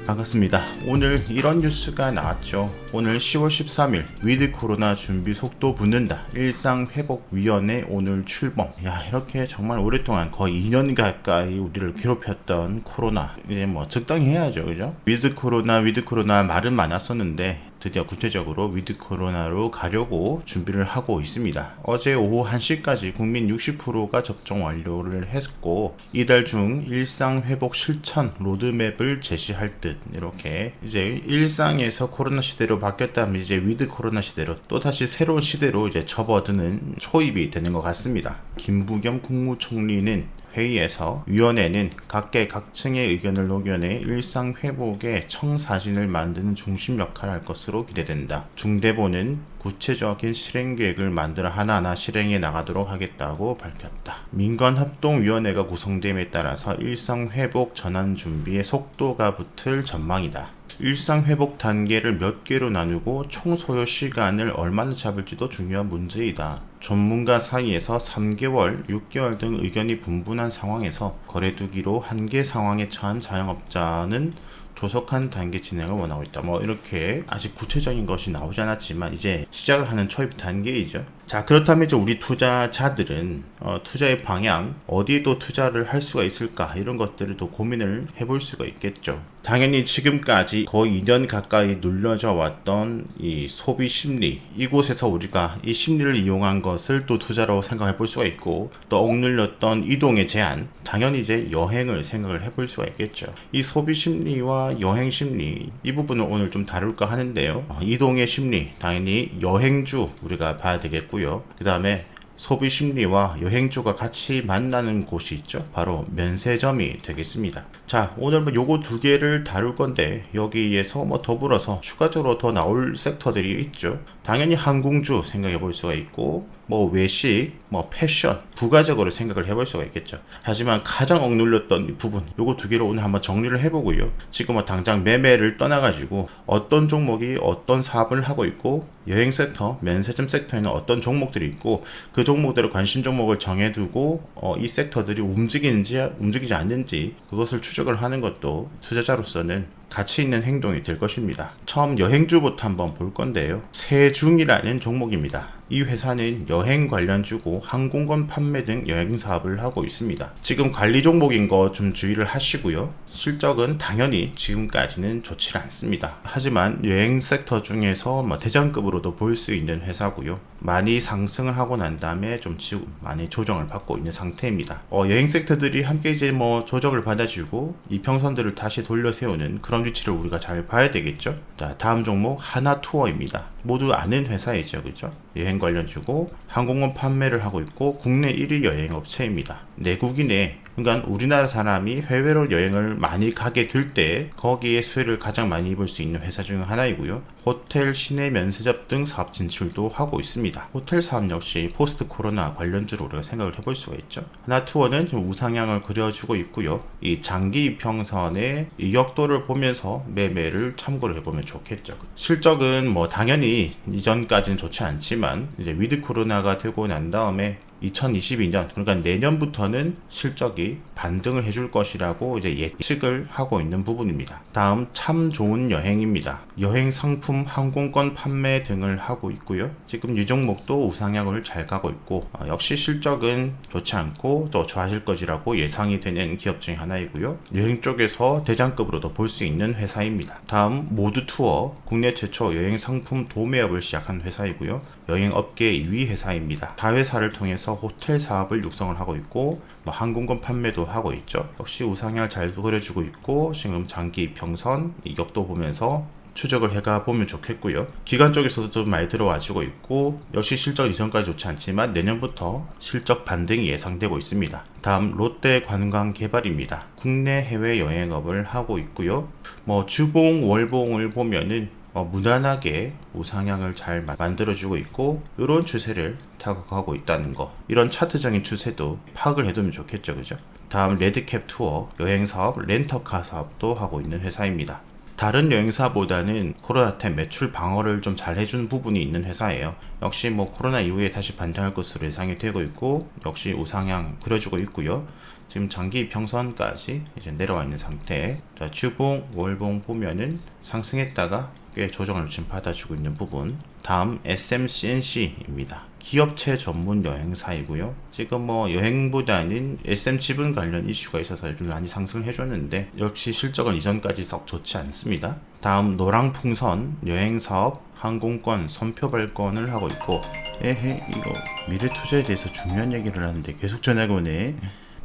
반갑습니다. 오늘 이런 뉴스가 나왔죠. 오늘 10월 13일 위드 코로나 준비 속도 붙는다. 일상회복위원회 오늘 출범. 야, 이렇게 정말 오랫동안 거의 2년 가까이 우리를 괴롭혔던 코로나 이제 뭐 적당히 해야죠, 그죠? 위드 코로나 말은 많았었는데 드디어 구체적으로 위드 코로나로 가려고 준비를 하고 있습니다. 어제 오후 1시까지 국민 60%가 접종 완료를 했고 이달 중 일상회복 실천 로드맵을 제시할 듯. 이렇게 이제 일상에서 코로나 시대로 바뀌었다면 이제 위드 코로나 시대로 또다시 새로운 시대로 이제 접어드는 초입이 되는 것 같습니다. 김부겸 국무총리는 회의에서 위원회는 각계각층의 의견을 녹여내 일상회복의 청사진을 만드는 중심 역할을 할 것으로 기대된다. 중대본은 구체적인 실행계획을 만들어 하나하나 실행해 나가도록 하겠다고 밝혔다. 민관합동위원회가 구성됨에 따라서 일상회복 전환 준비에 속도가 붙을 전망이다. 일상회복 단계를 몇 개로 나누고 총 소요 시간을 얼마나 잡을지도 중요한 문제이다. 전문가 사이에서 3개월, 6개월 등 의견이 분분한 상황에서 거래두기로 한계 상황에 처한 자영업자는 조속한 단계 진행을 원하고 있다. 뭐 이렇게 아직 구체적인 것이 나오지 않았지만 이제 시작을 하는 초입 단계이죠. 자, 그렇다면 이제 우리 투자자들은 투자의 방향, 어디에도 투자를 할 수가 있을까, 이런 것들을 또 고민을 해볼 수가 있겠죠. 당연히 지금까지 거의 2년 가까이 눌려져 왔던 이 소비 심리, 이곳에서 우리가 이 심리를 이용한 것을 또 투자로 생각해 볼 수가 있고, 또 억눌렸던 이동의 제한, 당연히 이제 여행을 생각을 해볼 수가 있겠죠. 이 소비 심리와 여행 심리, 이 부분을 오늘 좀 다룰까 하는데요. 이동의 심리, 당연히 여행주 우리가 봐야 되겠고, 그 다음에 소비 심리와 여행주가 같이 만나는 곳이 있죠. 바로 면세점이 되겠습니다. 자, 오늘 뭐 요거 두 개를 다룰 건데 여기에서 뭐 더불어서 추가적으로 더 나올 섹터들이 있죠. 당연히 항공주 생각해 볼 수가 있고, 뭐 외식, 뭐 패션, 부가적으로 생각을 해볼 수가 있겠죠. 하지만 가장 억눌렸던 부분, 요거 두 개를 오늘 한번 정리를 해보고요. 지금 뭐 당장 매매를 떠나가지고 어떤 종목이 어떤 사업을 하고 있고, 여행 섹터, 면세점 섹터에는 어떤 종목들이 있고, 그 종목들을 관심 종목을 정해두고 이 섹터들이 움직이지 않는지 그것을 추적을 하는 것도 투자자로서는 가치 있는 행동이 될 것입니다. 처음 여행주부터 한번 볼 건데요. 세중이라는 종목입니다. 이 회사는 여행 관련주고 항공권 판매 등 여행 사업을 하고 있습니다. 지금 관리 종목인 거 좀 주의를 하시고요. 실적은 당연히 지금까지는 좋지 않습니다. 하지만 여행 섹터 중에서 뭐 대장급으로도 볼 수 있는 회사고요. 많이 상승을 하고 난 다음에 좀 많이 조정을 받고 있는 상태입니다. 여행 섹터들이 함께 이제 뭐 조정을 받아주고 이평선들을 다시 돌려 세우는 그런 위치를 우리가 잘 봐야 되겠죠. 자, 다음 종목 하나투어입니다. 모두 아는 회사이죠, 그죠? 여행 관련주고 항공권 판매를 하고 있고 국내 1위 여행업체입니다. 내국인에, 그러니까 우리나라 사람이 해외로 여행을 많이 가게 될 때 거기에 수혜를 가장 많이 입을 수 있는 회사 중 하나이고요. 호텔, 시내 면세점 등 사업 진출도 하고 있습니다. 호텔 사업 역시 포스트 코로나 관련주로 우리가 생각을 해볼 수가 있죠. 하나투어는 좀 우상향을 그려주고 있고요. 이 장기 이평선의 이격도를 보면서 매매를 참고를 해보면 좋겠죠. 실적은 뭐 당연히 이전까지는 좋지 않지만 이제 위드 코로나가 되고 난 다음에 2022년, 그러니까 내년부터는 실적이 반등을 해줄 것이라고 이제 예측을 하고 있는 부분입니다. 다음 참 좋은 여행입니다. 여행 상품, 항공권 판매 등을 하고 있고요. 지금 이 종목도 우상향을 잘 가고 있고 역시 실적은 좋지 않고 또 좋아질 것이라고 예상이 되는 기업 중 하나이고요. 여행 쪽에서 대장급으로도 볼 수 있는 회사입니다. 다음 모두투어, 국내 최초 여행 상품 도매업을 시작한 회사이고요. 여행업계 2위 회사입니다. 다회사를 통해서 호텔 사업을 육성을 하고 있고 항공권 판매도 하고 있죠. 역시 우상향 잘 그려주고 있고 지금 장기 평선 이격도 보면서 추적을 해가 보면 좋겠고요. 기관 쪽에서도 좀 많이 들어와주고 있고 역시 실적 이전까지 좋지 않지만 내년부터 실적 반등이 예상되고 있습니다. 다음 롯데 관광개발입니다. 국내 해외 여행업을 하고 있고요. 뭐 주봉, 월봉을 보면은 무난하게 우상향을 잘 만들어주고 있고 이런 추세를 타격하고 있다는 거, 이런 차트적인 추세도 파악을 해두면 좋겠죠, 그죠? 다음 레드캡 투어, 여행사업, 렌터카 사업도 하고 있는 회사입니다. 다른 여행사보다는 코로나 때 매출 방어를 좀 잘 해준 부분이 있는 회사예요. 역시 뭐 코로나 이후에 다시 반등할 것으로 예상이 되고 있고, 역시 우상향 그려주고 있고요. 지금 장기 이평선까지 이제 내려와 있는 상태. 자, 주봉, 월봉 보면은 상승했다가 꽤 조정을 지금 받아주고 있는 부분. 다음 SMCNC입니다. 기업체 전문 여행사이고요. 지금 뭐 여행보다는 SM 지분 관련 이슈가 있어서 좀 많이 상승을 해줬는데, 역시 실적은 이전까지 썩 좋지 않습니다. 다음 노랑풍선 여행사업 항공권 선표 발권을 하고 있고, 이거 미래 투자에 대해서 중요한 얘기를 하는데 계속 전화가 오네.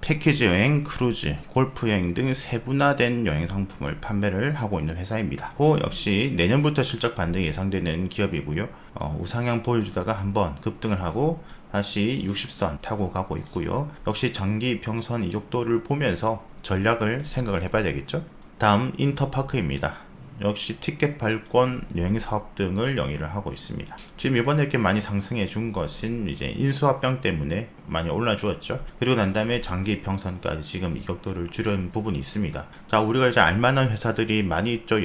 패키지 여행, 크루즈, 골프 여행 등 세분화된 여행 상품을 판매를 하고 있는 회사입니다. 역시 내년부터 실적 반등이 예상되는 기업이고요. 우상향 보여주다가 한번 급등을 하고 다시 60선 타고 가고 있고요. 역시 장기 평선 이족도를 보면서 전략을 생각을 해봐야 되겠죠. 다음 인터파크입니다. 역시 티켓 발권, 여행 사업 등을 영위를 하고 있습니다. 지금 이번에 이렇게 많이 상승해 준 것은 이제 인수합병 때문에 많이 올라주었죠. 그리고 난 다음에 장기 평선까지 지금 이격도를 줄인 부분이 있습니다. 자, 우리가 이제 알만한 회사들이 많이 있죠.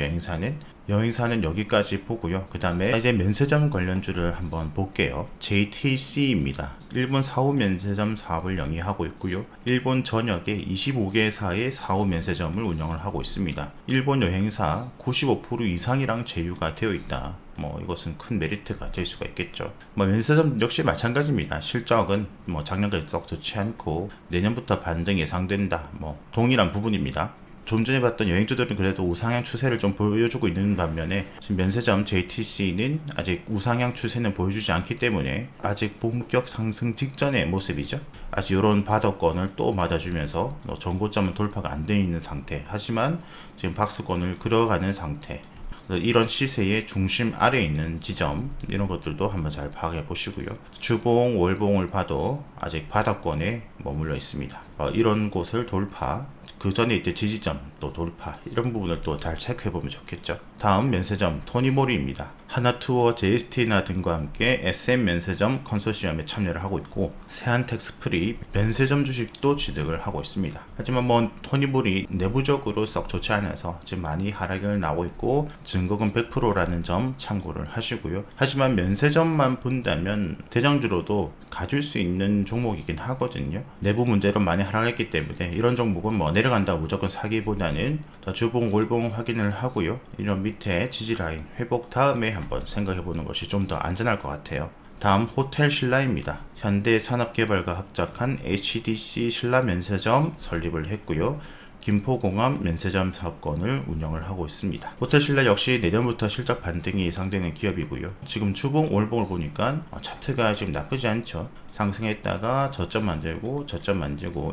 여행사는 여기까지 보고요. 그 다음에 이제 면세점 관련주를 한번 볼게요. JTC입니다. 일본 사후 면세점 사업을 영위하고 있고요. 일본 전역에 25개사의 사후 면세점을 운영을 하고 있습니다. 일본 여행사 95% 이상이랑 제휴가 되어 있다. 이것은 큰 메리트가 될 수가 있겠죠. 면세점 역시 마찬가지입니다. 실적은 작년까지 썩 좋지 않고 내년부터 반등 예상된다. 동일한 부분입니다. 좀 전에 봤던 여행주들은 그래도 우상향 추세를 좀 보여주고 있는 반면에 지금 면세점 JTC는 아직 우상향 추세는 보여주지 않기 때문에 아직 본격 상승 직전의 모습이죠. 아직 이런 바닥권을 또 맞아주면서 전고점은 돌파가 안 되어 있는 상태. 하지만 지금 박스권을 그려가는 상태. 이런 시세의 중심 아래에 있는 지점, 이런 것들도 한번 잘 파악해 보시고요. 주봉, 월봉을 봐도 아직 바닥권에 머물러 있습니다. 이런 곳을 돌파, 그 전에 이제 지지점 또 돌파, 이런 부분을 또 잘 체크해 보면 좋겠죠. 다음 면세점 토니모리입니다. 하나투어, JST나 등과 함께 SM 면세점 컨소시엄에 참여를 하고 있고, 세한텍스프리 면세점 주식도 취득을 하고 있습니다. 하지만 토니모리 내부적으로 썩 좋지 않아서 지금 많이 하락을 나오고 있고, 증거금 100%라는 점 참고를 하시고요. 하지만 면세점만 본다면 대장주로도 가질 수 있는 종목이긴 하거든요. 내부 문제로 많이 하락했기 때문에 이런 종목은 내려간다고 무조건 사기보다는 주봉, 월봉 확인을 하고요. 이런 밑에 지지라인 회복 다음에 한번 생각해보는 것이 좀 더 안전할 것 같아요. 다음 호텔 신라입니다. 현대산업개발과 합작한 HDC 신라 면세점 설립을 했고요. 김포공항 면세점 사업권을 운영을 하고 있습니다. 호텔 신라 역시 내년부터 실적 반등이 예상되는 기업이고요. 지금 주봉, 월봉을 보니까 차트가 지금 나쁘지 않죠. 상승했다가 저점 만들고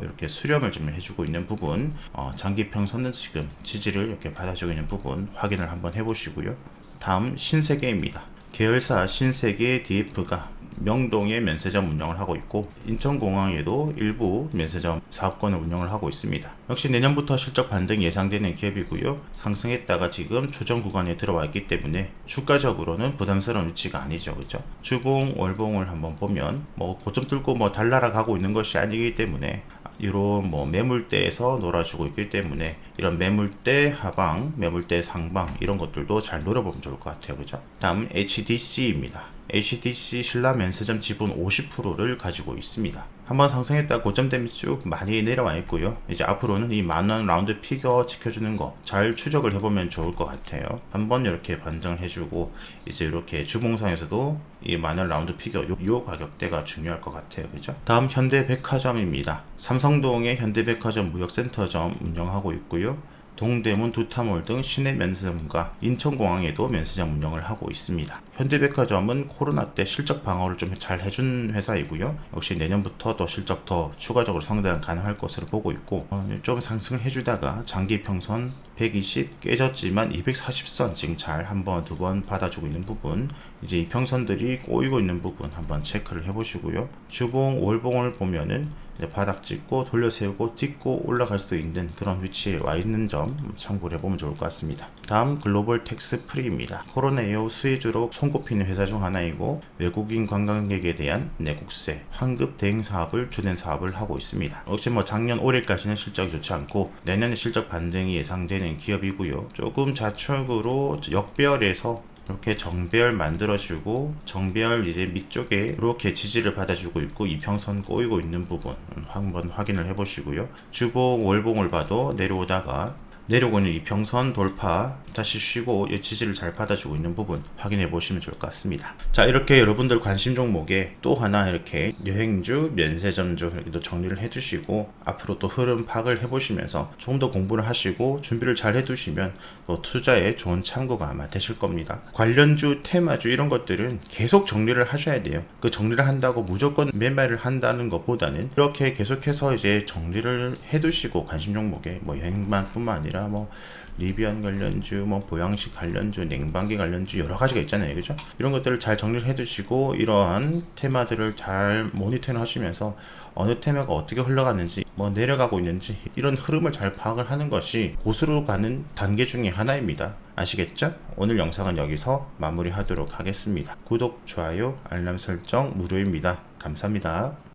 이렇게 수렴을 좀 해주고 있는 부분, 장기 평선은 지금 지지를 이렇게 받아주고 있는 부분 확인을 한번 해보시고요. 다음 신세계입니다. 계열사 신세계 DF가 명동에 면세점 운영을 하고 있고, 인천공항에도 일부 면세점 사업권을 운영을 하고 있습니다. 역시 내년부터 실적 반등이 예상되는 기업이고요. 상승했다가 지금 조정 구간에 들어와 있기 때문에 주가적으로는 부담스러운 위치가 아니죠. 그죠? 주봉, 월봉을 한번 보면 고점 뚫고 달나라 가고 있는 것이 아니기 때문에 이런 매물대에서 놀아주고 있기 때문에 이런 매물대 하방, 매물대 상방, 이런 것들도 잘 노려보면 좋을 것 같아요. 그죠? 다음 HDC입니다. HDC 신라 면세점 지분 50%를 가지고 있습니다. 한번 상승했다 고점 대비 쭉 많이 내려와 있고요. 이제 앞으로는 이 만원 라운드 피겨 지켜주는 거 잘 추적을 해보면 좋을 것 같아요. 한번 이렇게 반등을 해주고, 이제 이렇게 주봉상에서도 이 만원 라운드 피겨 요 가격대가 중요할 것 같아요. 그죠? 다음 현대백화점입니다. 삼성동에 현대백화점 무역센터점 운영하고 있고요. 동대문, 두타몰 등 시내 면세점과 인천공항에도 면세점 운영을 하고 있습니다. 현대백화점은 코로나 때 실적 방어를 좀 잘 해준 회사이고요. 역시 내년부터 더 실적 더 추가적으로 성장 가능할 것으로 보고 있고, 좀 상승을 해주다가 장기 평선 120 깨졌지만 240선 지금 잘 한번 두 번 받아주고 있는 부분, 이제 이 평선들이 꼬이고 있는 부분 한번 체크를 해보시고요. 주봉, 월봉을 보면은 바닥 찍고 돌려 세우고 찍고 올라갈 수도 있는 그런 위치에 와 있는 점 참고를 해보면 좋을 것 같습니다. 다음 글로벌 텍스 프리입니다. 코로나 이후 수혜주로 손꼽히는 회사 중 하나이고 외국인 관광객에 대한 내국세 환급 대행 사업을 주된 사업을 하고 있습니다. 역시 작년 올해까지는 실적이 좋지 않고 내년에 실적 반등이 예상되는 기업이고요. 조금 좌측으로 역배열에서 이렇게 정배열 만들어주고 정배열 이제 밑쪽에 이렇게 지지를 받아주고 있고 이평선 꼬이고 있는 부분 한번 확인을 해보시고요. 주봉 월봉을 봐도 내려오다가 내려오고 있는 이평선 돌파 다시 쉬고 이 지지를 잘 받아주고 있는 부분 확인해 보시면 좋을 것 같습니다. 자, 이렇게 여러분들 관심 종목에 또 하나 이렇게 여행주, 면세점주 이렇게 또 정리를 해 두시고 앞으로 또 흐름 파악을 해 보시면서 조금 더 공부를 하시고 준비를 잘 해 두시면 또 투자에 좋은 참고가 아마 되실 겁니다. 관련주, 테마주 이런 것들은 계속 정리를 하셔야 돼요. 그 정리를 한다고 무조건 매매를 한다는 것보다는 이렇게 계속해서 이제 정리를 해 두시고 관심 종목에 여행만뿐만 아니라 리비안 관련주, 보양식 관련주, 냉방기 관련주 여러 가지가 있잖아요, 그죠? 이런 것들을 잘 정리를 해두시고 이러한 테마들을 잘 모니터링 하시면서 어느 테마가 어떻게 흘러가는지, 내려가고 있는지 이런 흐름을 잘 파악을 하는 것이 고수로 가는 단계 중에 하나입니다. 아시겠죠? 오늘 영상은 여기서 마무리하도록 하겠습니다. 구독, 좋아요, 알람 설정 무료입니다. 감사합니다.